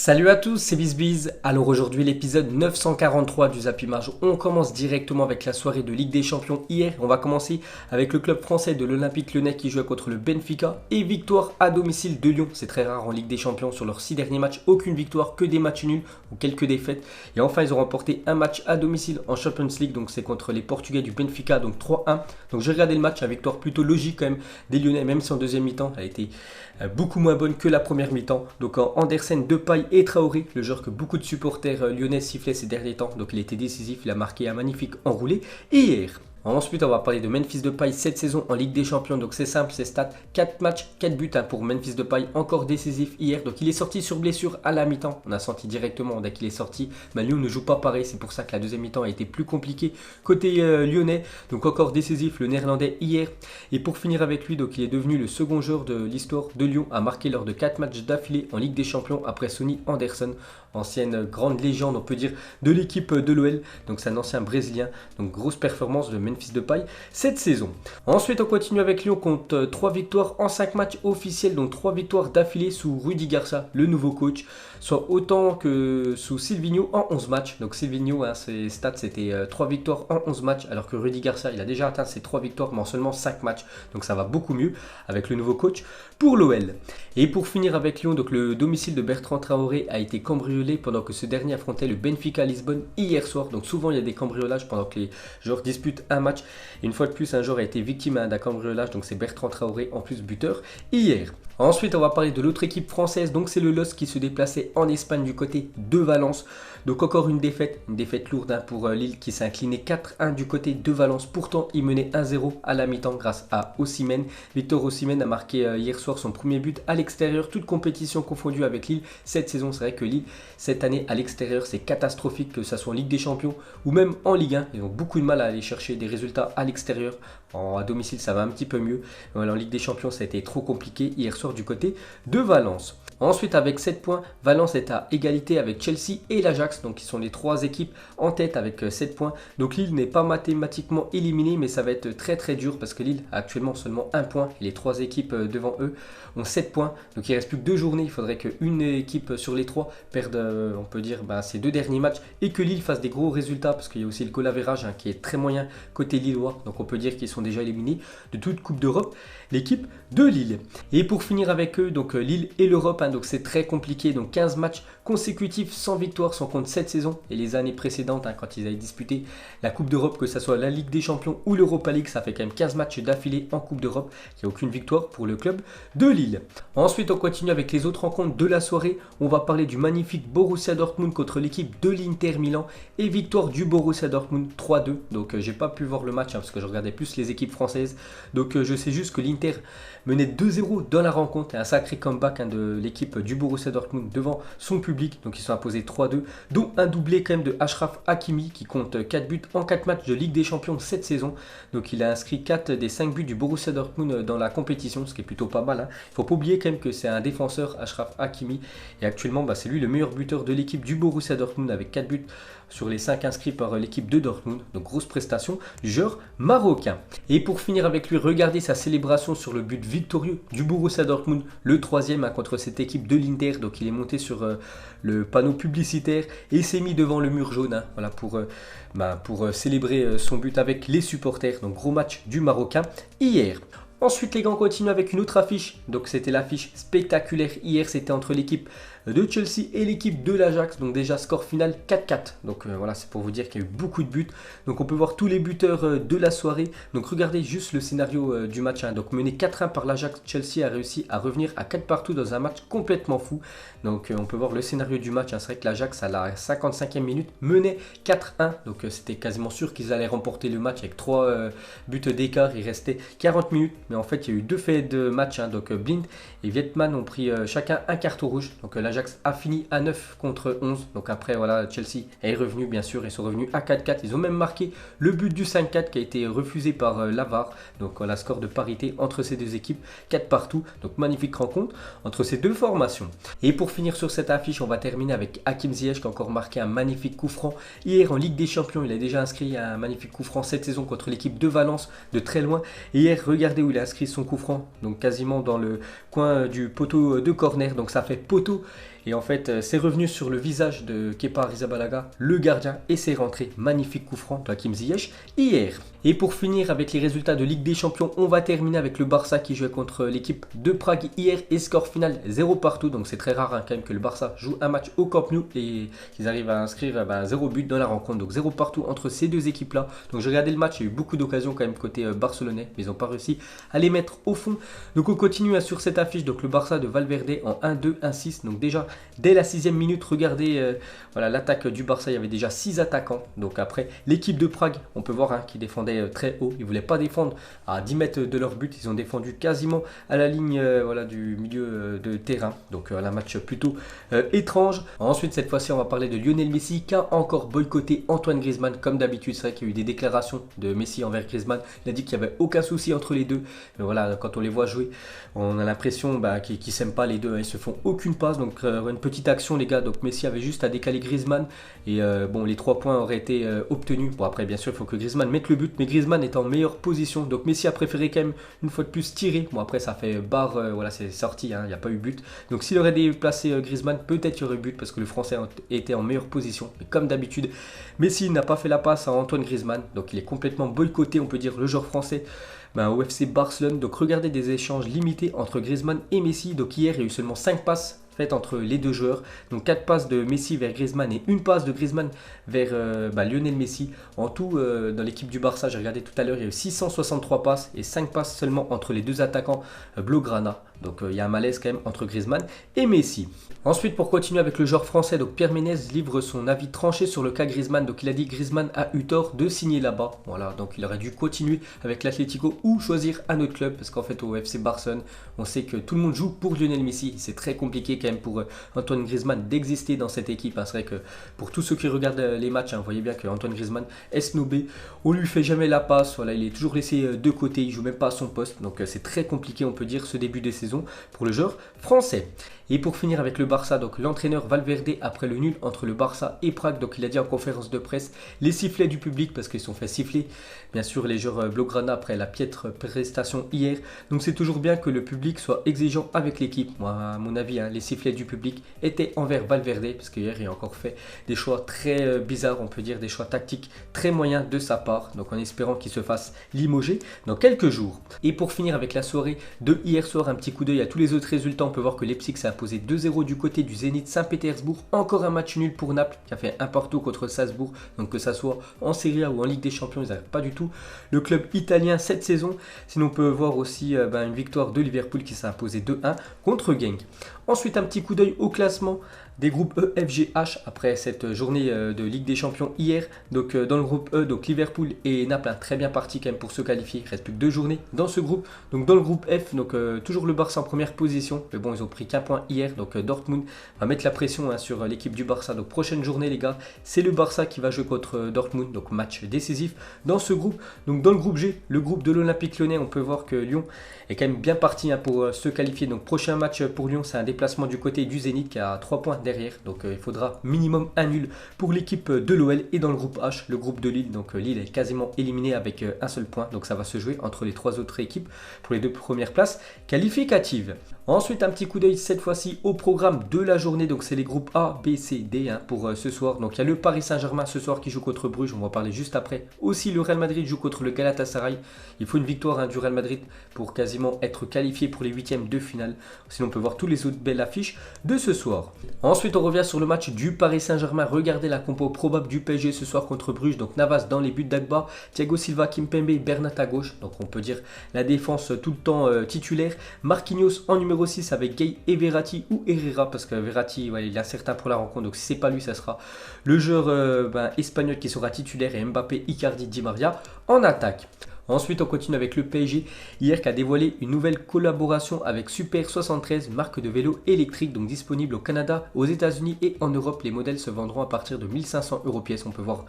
Salut à tous, c'est BizBiz. Alors aujourd'hui l'épisode 943 du Zappimage. On commence directement avec la soirée de Ligue des Champions hier. On va commencer avec le club français de l'Olympique Lyonnais qui jouait contre le Benfica et victoire à domicile de Lyon. C'est très rare en Ligue des Champions sur leurs 6 derniers matchs. Aucune victoire, que des matchs nuls ou quelques défaites. Et enfin ils ont remporté un match à domicile en Champions League. Donc c'est contre les Portugais du Benfica, donc 3-1. Donc j'ai regardé le match, une victoire plutôt logique quand même des Lyonnais, même si en deuxième mi-temps elle a été beaucoup moins bonne que la première mi-temps. Donc Andersen, Depay et Traoré, le joueur que beaucoup de supporters lyonnais sifflaient ces derniers temps. Donc il était décisif, il a marqué un magnifique enroulé. Et hier, ensuite, on va parler de Memphis Depay cette saison en Ligue des Champions. Donc c'est simple, c'est stats. 4 matchs, 4 buts pour Memphis Depay, encore décisif hier. Donc il est sorti sur blessure à la mi-temps. On a senti directement dès qu'il est sorti. Mais Lyon ne joue pas pareil. C'est pour ça que la deuxième mi-temps a été plus compliquée côté lyonnais. Donc encore décisif le néerlandais hier. Et pour finir avec lui, donc il est devenu le second joueur de l'histoire de Lyon à marquer lors de 4 matchs d'affilée en Ligue des Champions après Sonny Anderson, ancienne grande légende, on peut dire, de l'équipe de l'OL. Donc c'est un ancien brésilien. Donc grosse performance de Memphis Depay cette saison. Ensuite on continue avec Lyon, compte 3 victoires en 5 matchs officiels, donc 3 victoires d'affilée sous Rudi Garcia, le nouveau coach, soit autant que sous Silvinho en 11 matchs. Donc Silvinho, ses stats c'était 3 victoires en 11 matchs, alors que Rudi Garcia il a déjà atteint ses 3 victoires mais en seulement 5 matchs. Donc ça va beaucoup mieux avec le nouveau coach pour l'OL. Et pour finir avec Lyon, donc le domicile de Bertrand Traoré a été cambriolé pendant que ce dernier affrontait le Benfica Lisbonne hier soir. Donc souvent il y a des cambriolages pendant que les joueurs disputent un match. Et une fois de plus, un joueur a été victime d'un cambriolage, donc c'est Bertrand Traoré en plus buteur hier. Ensuite, on va parler de l'autre équipe française, donc c'est le LOSC qui se déplaçait en Espagne du côté de Valence. Donc encore une défaite lourde pour Lille qui s'est incliné 4-1 du côté de Valence. Pourtant, il menait 1-0 à la mi-temps grâce à Osimhen. Victor Osimhen a marqué hier soir son premier but à l'extérieur, toute compétition confondue avec Lille. Cette saison, c'est vrai que Lille, cette année à l'extérieur, c'est catastrophique, que ce soit en Ligue des Champions ou même en Ligue 1. Ils ont beaucoup de mal à aller chercher des résultats à l'extérieur. À domicile, ça va un petit peu mieux. En Ligue des Champions, ça a été trop compliqué hier soir du côté de Valence. Ensuite, avec 7 points, Valence est à égalité avec Chelsea et l'Ajax. Donc, ils sont les 3 équipes en tête avec 7 points. Donc, Lille n'est pas mathématiquement éliminée, mais ça va être très très dur parce que Lille a actuellement seulement 1 point. Et les 3 équipes devant eux ont 7 points. Donc, il ne reste plus que 2 journées. Il faudrait qu'une équipe sur les 3 perde, on peut dire, ces 2 derniers matchs et que Lille fasse des gros résultats parce qu'il y a aussi le goal average qui est très moyen côté lillois. Donc, on peut dire qu'ils sont déjà éliminés de toute Coupe d'Europe, l'équipe de Lille. Et pour finir avec eux, donc Lille et l'Europe, donc c'est très compliqué. Donc 15 matchs consécutifs sans victoire, sans compte cette saison et les années précédentes quand ils avaient disputé la Coupe d'Europe, que ce soit la Ligue des Champions ou l'Europa League, ça fait quand même 15 matchs d'affilée en Coupe d'Europe. Il n'y a aucune victoire pour le club de Lille. Ensuite, on continue avec les autres rencontres de la soirée. On va parler du magnifique Borussia Dortmund contre l'équipe de l'Inter Milan et victoire du Borussia Dortmund 3-2. Donc j'ai pas pu voir le match parce que je regardais plus les équipes françaises. Donc je sais juste que l'Inter menait 2-0 dans la rencontre et un sacré comeback de l'équipe du Borussia Dortmund devant son public. Donc ils sont imposés 3-2, dont un doublé quand même de Achraf Hakimi qui compte 4 buts en 4 matchs de Ligue des Champions cette saison. Donc il a inscrit 4 des 5 buts du Borussia Dortmund dans la compétition, ce qui est plutôt pas mal. Il ne faut pas oublier quand même que c'est un défenseur, Achraf Hakimi, et actuellement c'est lui le meilleur buteur de l'équipe du Borussia Dortmund avec 4 buts sur les 5 inscrits par l'équipe de Dortmund. Donc grosse prestation du joueur marocain. Et pour finir avec lui, regardez sa célébration sur le but victorieux du Borussia Dortmund, le 3e contre cette équipe de l'Inter. Donc il est monté sur le panneau publicitaire et il s'est mis devant le mur jaune voilà, pour célébrer son but avec les supporters. Donc gros match du Marocain hier. Ensuite les gars, on continue avec une autre affiche. Donc c'était l'affiche spectaculaire hier, c'était entre l'équipe de Chelsea et l'équipe de l'Ajax. Donc déjà score final 4-4. Donc voilà, c'est pour vous dire qu'il y a eu beaucoup de buts. Donc on peut voir tous les buteurs de la soirée. Donc regardez juste le scénario du match. Donc mené 4-1 par l'Ajax, Chelsea a réussi à revenir à 4 partout dans un match complètement fou. Donc on peut voir le scénario du match. C'est vrai que l'Ajax à la 55e minute menait 4-1. Donc c'était quasiment sûr qu'ils allaient remporter le match avec 3 buts d'écart. Il restait 40 minutes. Mais en fait il y a eu 2 faits de match. Donc Blind et Vietman ont pris chacun un carton rouge. Donc l'Ajax a fini à 9 contre 11. Donc après voilà, Chelsea est revenu bien sûr. Ils sont revenus à 4-4. Ils ont même marqué le but du 5-4 qui a été refusé par l'Avar. Donc voilà, score de parité entre ces deux équipes, 4 partout. Donc magnifique rencontre entre ces deux formations. Et pour finir sur cette affiche, on va terminer avec Hakim Ziyech qui a encore marqué un magnifique coup franc. Hier en Ligue des Champions, il a déjà inscrit un magnifique coup franc cette saison contre l'équipe de Valence de très loin. Et hier, regardez où il a inscrit son coup franc. Donc quasiment dans le coin du poteau de corner. Donc ça fait poteau Et en fait, c'est revenu sur le visage de Kepa Arrizabalaga, le gardien, et c'est rentré. Magnifique coup franc de Hakim Ziyech hier. Et pour finir avec les résultats de Ligue des Champions, on va terminer avec le Barça qui jouait contre l'équipe de Prague hier et score final 0 partout. Donc c'est très rare quand même que le Barça joue un match au Camp Nou et qu'ils arrivent à inscrire 0 but dans la rencontre. Donc 0 partout entre ces deux équipes-là. Donc j'ai regardé le match, il y a eu beaucoup d'occasions quand même côté barcelonais, mais ils n'ont pas réussi à les mettre au fond. Donc on continue sur cette affiche. Donc le Barça de Valverde en 1-2, 1-6. Donc déjà dès la 6e minute, regardez voilà, l'attaque du Barça, il y avait déjà 6 attaquants. Donc après l'équipe de Prague, on peut voir qui défendait très haut. Ils ne voulaient pas défendre à 10 mètres de leur but. Ils ont défendu quasiment à la ligne voilà, du milieu de terrain. Donc un match plutôt étrange. Ensuite, cette fois-ci, on va parler de Lionel Messi qui a encore boycotté Antoine Griezmann. Comme d'habitude, c'est vrai qu'il y a eu des déclarations de Messi envers Griezmann. Il a dit qu'il n'y avait aucun souci entre les deux. Mais voilà, quand on les voit jouer, on a l'impression qu'ils ne s'aiment pas les deux. Ils se font aucune passe. Donc une petite action, les gars. Donc Messi avait juste à décaler Griezmann. Et bon, les 3 points auraient été obtenus. Bon, après, bien sûr, il faut que Griezmann mette le but. Mais Griezmann est en meilleure position. Donc Messi a préféré quand même une fois de plus tirer. Bon, après, ça fait barre. Voilà, c'est sorti. Il n'y a pas eu but. Donc s'il aurait déplacé Griezmann, peut-être qu'il y aurait eu but parce que le Français était en meilleure position. Mais comme d'habitude, Messi n'a pas fait la passe à Antoine Griezmann. Donc il est complètement boycotté, on peut dire, le joueur français. Au FC Barcelone. Donc regardez des échanges limités entre Griezmann et Messi. Donc hier, il y a eu seulement 5 passes faites entre les deux joueurs. Donc 4 passes de Messi vers Griezmann et une passe de Griezmann vers Lionel Messi. En tout, dans l'équipe du Barça, j'ai regardé tout à l'heure, il y a eu 663 passes et 5 passes seulement entre les deux attaquants Blaugrana. Donc il y a un malaise quand même entre Griezmann et Messi. Ensuite, pour continuer avec le joueur français, donc Pierre Ménez livre son avis tranché sur le cas Griezmann. Donc il a dit que Griezmann a eu tort de signer là-bas. Voilà, donc il aurait dû continuer avec l'Atlético ou choisir un autre club. Parce qu'en fait au FC Barcelone, on sait que tout le monde joue pour Lionel Messi. C'est très compliqué quand même pour Antoine Griezmann d'exister dans cette équipe. C'est vrai que pour tous ceux qui regardent les matchs, vous voyez bien que Antoine Griezmann est snobé. On lui fait jamais la passe. Voilà, il est toujours laissé de côté. Il joue même pas à son poste. Donc c'est très compliqué, on peut dire, ce début de saison pour le joueur français. Et pour finir avec le Barça, donc l'entraîneur Valverde, après le nul entre le Barça et Prague, donc il a dit en conférence de presse les sifflets du public parce qu'ils sont fait siffler, bien sûr, les joueurs Blaugrana après la piètre prestation hier. Donc c'est toujours bien que le public soit exigeant avec l'équipe. Moi, à mon avis, les sifflets du public étaient envers Valverde parce qu'hier il a encore fait des choix très bizarres, on peut dire des choix tactiques très moyens de sa part. Donc en espérant qu'il se fasse limoger dans quelques jours. Et pour finir avec la soirée de hier soir, un petit coup d'œil à tous les autres résultats. On peut voir que Leipzig s'est imposé 2-0 du côté du Zénith Saint-Pétersbourg. Encore un match nul pour Naples qui a fait un partout contre Salzbourg. Donc que ça soit en Serie A ou en Ligue des Champions, ils n'arrivent pas du tout le club italien cette saison. Sinon on peut voir aussi une victoire de Liverpool qui s'est imposé 2-1 contre Genk. Ensuite un petit coup d'œil au classement des groupes E, F, G, H après cette journée de Ligue des Champions hier. Donc dans le groupe E, donc Liverpool et Naples très bien parti quand même pour se qualifier. Il reste plus que 2 journées dans ce groupe. Donc dans le groupe F, donc toujours le Barça en première position. Mais bon, ils ont pris qu'un point hier. Donc Dortmund va mettre la pression sur l'équipe du Barça. Donc prochaine journée les gars, c'est le Barça qui va jouer contre Dortmund. Donc match décisif dans ce groupe. Donc dans le groupe G, le groupe de l'Olympique Lyonnais, on peut voir que Lyon est quand même bien parti pour se qualifier. Donc prochain match pour Lyon, c'est un déplacement du côté du Zénith qui a 3 points derrière. Donc il faudra minimum un nul pour l'équipe de l'OL. Et dans le groupe H, le groupe de Lille. Donc Lille est quasiment éliminé avec un seul point. Donc ça va se jouer entre les 3 autres équipes pour les 2 premières places qualificatives. Ensuite un petit coup d'œil cette fois-ci au programme de la journée. Donc c'est les groupes A, B, C, D pour ce soir. Donc il y a le Paris Saint-Germain ce soir qui joue contre Bruges. On va en parler juste après. Aussi le Real Madrid joue contre le Galatasaray. Il faut une victoire du Real Madrid pour quasiment être qualifié pour les 8e de finale. Sinon on peut voir tous les autres belles affiches de ce soir. Ensuite on revient sur le match du Paris Saint-Germain. Regardez la compo probable du PSG ce soir contre Bruges. Donc Navas dans les buts d'Agba, Thiago Silva, Kimpembe, Bernat à gauche. Donc on peut dire la défense tout le temps titulaire. Marquinhos en numéro 6 avec Gay et Verratti ou Herrera parce que Verratti il est incertain pour la rencontre. Donc si c'est pas lui, ça sera le joueur espagnol qui sera titulaire et Mbappé, Icardi, Di Maria en attaque. Ensuite, on continue avec le PSG, hier qui a dévoilé une nouvelle collaboration avec Super 73, marque de vélo électrique, donc disponible au Canada, aux États-Unis et en Europe. Les modèles se vendront à partir de 1500 € pièce. On peut voir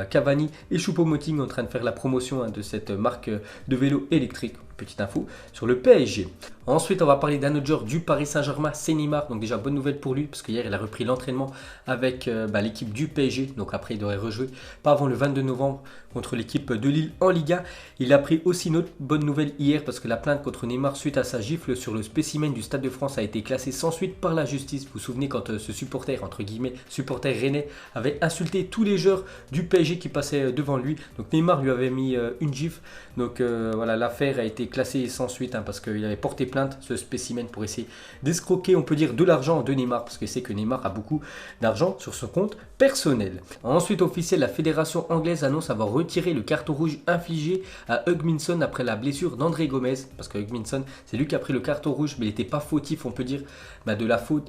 Cavani et Choupo-Moting en train de faire la promotion de cette marque de vélo électrique. Petite info sur le PSG. Ensuite, on va parler d'un autre joueur du Paris Saint-Germain, c'est Neymar. Donc déjà, bonne nouvelle pour lui, parce qu'hier, il a repris l'entraînement avec l'équipe du PSG. Donc après, il devrait rejouer pas avant le 22 novembre contre l'équipe de Lille en Ligue 1. Il a pris aussi une autre bonne nouvelle hier, parce que la plainte contre Neymar suite à sa gifle sur le spécimen du Stade de France a été classée sans suite par la justice. Vous vous souvenez quand ce supporter, entre guillemets, supporter rennais, avait insulté tous les joueurs du PSG qui passaient devant lui. Donc Neymar lui avait mis une gifle. Donc voilà, l'affaire a été classée sans suite, parce qu'il avait porté plainte, ce spécimen, pour essayer d'escroquer, on peut dire, de l'argent de Neymar, parce que c'est que Neymar a beaucoup d'argent sur son compte personnel. Ensuite, officiel, la fédération anglaise annonce avoir retiré le carton rouge infligé à Hugminson après la blessure d'André Gomez, parce que Hugminson, c'est lui qui a pris le carton rouge, mais il n'était pas fautif, on peut dire, de la faute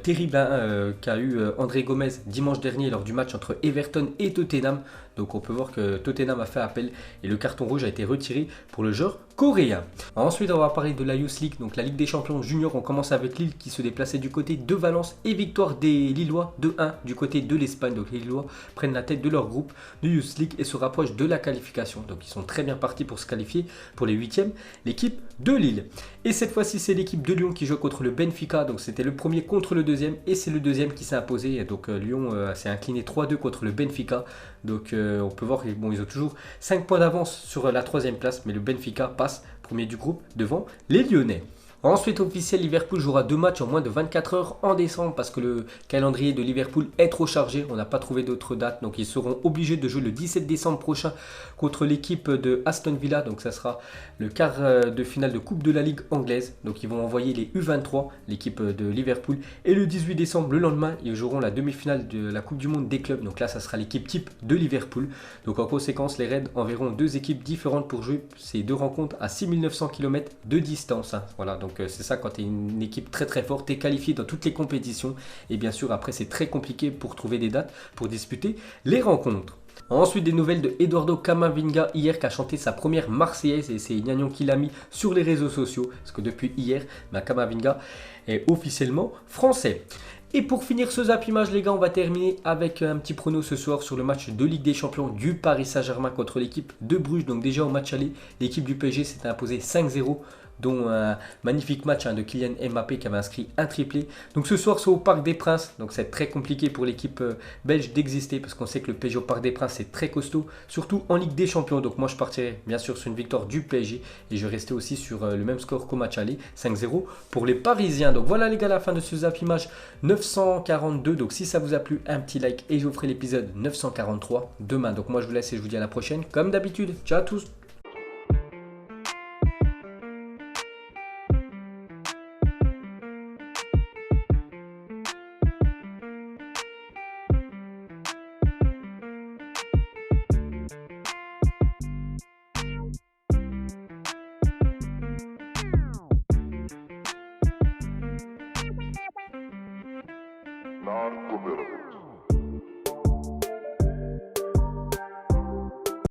terrible qu'a eu André Gomez dimanche dernier lors du match entre Everton et Tottenham. Donc on peut voir que Tottenham a fait appel et le carton rouge a été retiré pour le joueur coréen. Ensuite, on va parler de la Youth League, donc la Ligue des Champions Juniors. On commence avec Lille qui se déplaçait du côté de Valence et victoire des Lillois 2-1 du côté de l'Espagne. Donc les Lillois prennent la tête de leur groupe de Youth League et se rapprochent de la qualification. Donc ils sont très bien partis pour se qualifier pour les huitièmes, l'équipe de Lille. Et cette fois-ci, c'est l'équipe de Lyon qui joue contre le Benfica. Donc c'était le premier contre le deuxième et c'est le deuxième qui s'est imposé. Donc Lyon s'est incliné 3-2 contre le Benfica. Donc on peut voir qu'ils ils ont toujours 5 points d'avance sur la troisième place, mais le Benfica passe premier du groupe devant les Lyonnais. Ensuite, officiel, Liverpool jouera 2 matchs en moins de 24 heures en décembre parce que le calendrier de Liverpool est trop chargé. On n'a pas trouvé d'autres dates, donc ils seront obligés de jouer le 17 décembre prochain contre l'équipe de Aston Villa. Donc ça sera le quart de finale de Coupe de la Ligue anglaise. Donc ils vont envoyer les U23, l'équipe de Liverpool. Et le 18 décembre, le lendemain, ils joueront la demi-finale de la Coupe du Monde des clubs. Donc là, ça sera l'équipe type de Liverpool. Donc en conséquence, les Reds enverront 2 équipes différentes pour jouer ces 2 rencontres à 6900 km de distance. Voilà, donc c'est ça, quand tu es une équipe très très forte, tu es qualifié dans toutes les compétitions. Et bien sûr, après, c'est très compliqué pour trouver des dates pour disputer les rencontres. Ensuite, des nouvelles de Eduardo Camavinga hier qui a chanté sa première Marseillaise et c'est Nagnon qui l'a mis sur les réseaux sociaux parce que depuis hier, Camavinga est officiellement français. Et pour finir ce Zap Image, les gars, on va terminer avec un petit prono ce soir sur le match de Ligue des Champions du Paris Saint-Germain contre l'équipe de Bruges. Donc déjà au match aller, l'équipe du PSG s'était imposée 5-0. Dont un magnifique match de Kylian Mbappé qui avait inscrit un triplé. Donc ce soir c'est au Parc des Princes, donc c'est très compliqué pour l'équipe belge d'exister parce qu'on sait que le PSG au Parc des Princes c'est très costaud, surtout en Ligue des Champions. Donc moi je partirai bien sûr sur une victoire du PSG et je restais aussi sur le même score qu'au match aller, 5-0 pour les Parisiens. Donc voilà les gars, la fin de ce Zap Image 942. Donc si ça vous a plu, un petit like et je vous ferai l'épisode 943 demain. Donc moi je vous laisse et je vous dis à la prochaine comme d'habitude. Ciao à tous. Non-formidable.